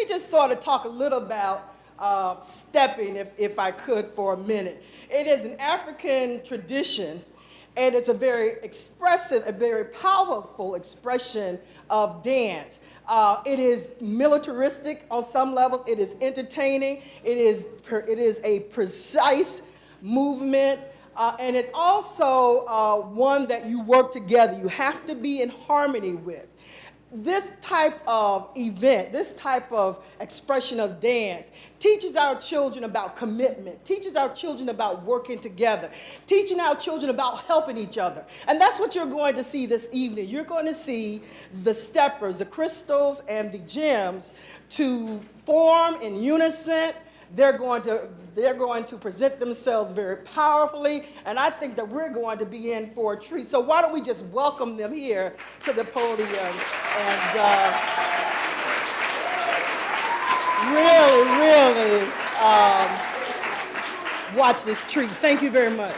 me just sort of talk a little about stepping, if I could, for a minute. It is an African tradition, and it's a very expressive, a very powerful expression of dance. It is militaristic on some levels. It is entertaining. It is a precise movement. And it's also one that you work together. You have to be in harmony with. This type of event, this type of expression of dance teaches our children about commitment, teaches our children about working together, teaching our children about helping each other. And that's what you're going to see this evening. You're going to see the steppers, the crystals, and the gems to form in unison. They're going to present themselves very powerfully, and I think that we're going to be in for a treat. So why don't we just welcome them here to the podium and really watch this treat. Thank you very much.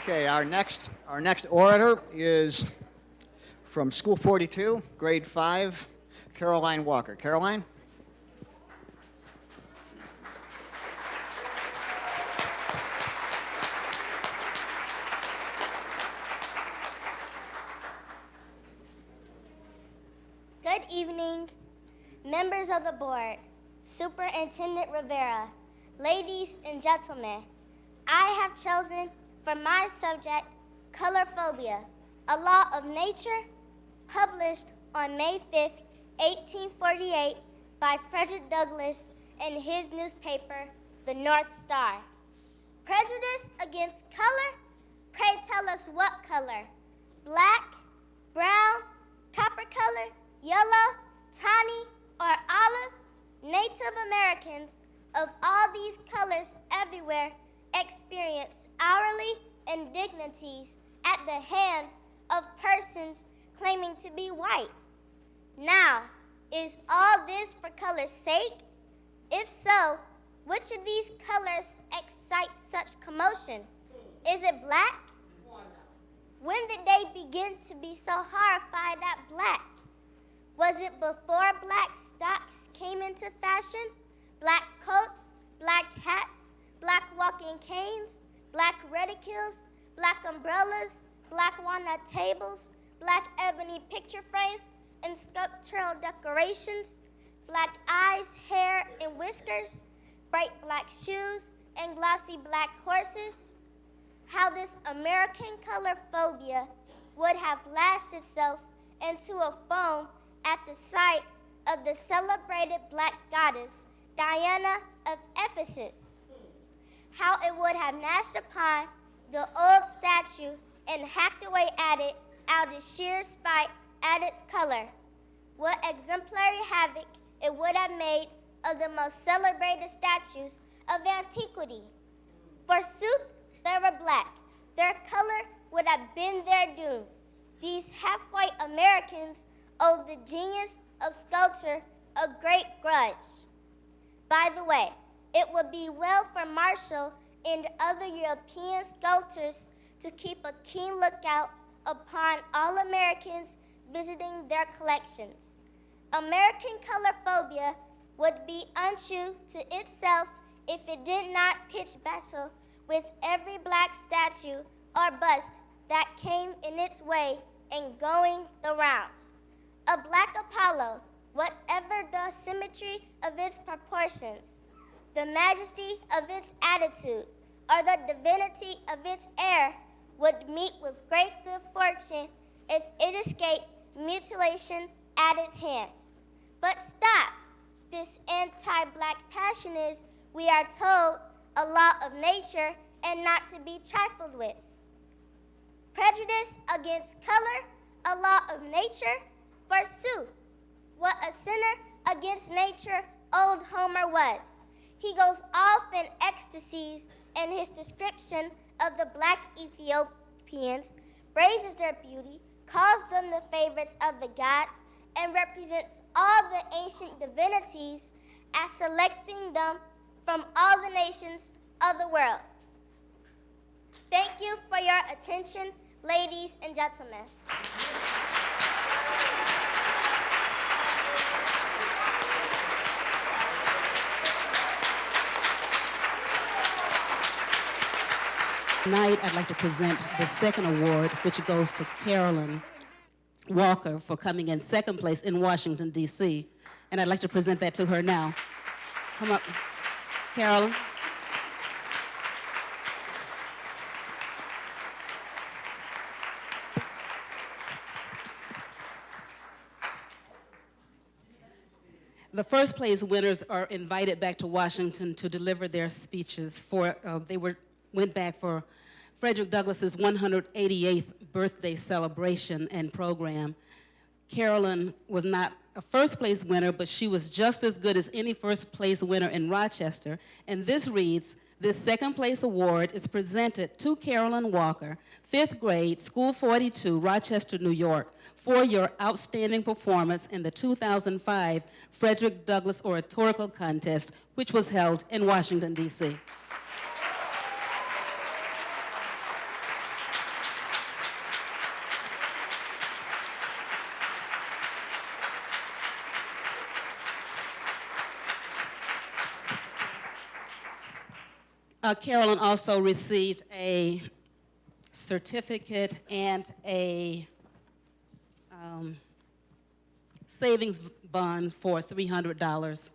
Okay, our next orator is from School 42, Grade 5, Caroline Walker. Caroline? evening, members of the board, Superintendent Rivera, ladies and gentlemen. I have chosen for my subject, color phobia, a law of nature, published on May 5th, 1848 by Frederick Douglass in his newspaper, The North Star. Prejudice against color? Pray tell us what color? Black, brown, copper color, yellow, tawny, or olive? Native Americans of all these colors everywhere experience hourly indignities at the hands of persons claiming to be white. Now, is all this for color's sake? If so, which of these colors excite such commotion? Is it black? When did they begin to be so horrified at black? Was it before black stocks came into fashion? Black coats, black hats, black walking canes, black reticules, black umbrellas, black walnut tables, black ebony picture frames and sculptural decorations, black eyes, hair, and whiskers, bright black shoes, and glossy black horses? How this American color phobia would have lashed itself into a foam at the sight of the celebrated black goddess, Diana of Ephesus. How it would have gnashed upon the old statue and hacked away at it out of sheer spite at its color. What exemplary havoc it would have made of the most celebrated statues of antiquity. Forsooth, they were black. Their color would have been their doom. These half-white Americans owed the genius of sculpture a great grudge. By the way, it would be well for Marshall and other European sculptors to keep a keen lookout upon all Americans visiting their collections. American color phobia would be untrue to itself if it did not pitch battle with every black statue or bust that came in its way and going the rounds. A black Apollo, whatever the symmetry of its proportions, the majesty of its attitude, or the divinity of its air, would meet with great good fortune if it escaped mutilation at its hands. But stop! This anti-black passion is, we are told, a law of nature and not to be trifled with. Prejudice against color, a law of nature? Forsooth, what a sinner against nature old Homer was. He goes off in ecstasies in his description of the black Ethiopians, praises their beauty, calls them the favorites of the gods, and represents all the ancient divinities as selecting them from all the nations of the world. Thank you for your attention, ladies and gentlemen. Tonight, I'd like to present the second award, which goes to Carolyn Walker for coming in second place in Washington, D.C. And I'd like to present that to her now. Come up, Carolyn. The first place winners are invited back to Washington to deliver their speeches. Went back for Frederick Douglass's 188th birthday celebration and program. Carolyn was not a first place winner, but she was just as good as any first place winner in Rochester. And this reads, this second place award is presented to Carolyn Walker, 5th grade, School 42, Rochester, New York, for your outstanding performance in the 2005 Frederick Douglass Oratorical Contest, which was held in Washington, D.C. Carolyn also received a certificate and a savings bond for $300.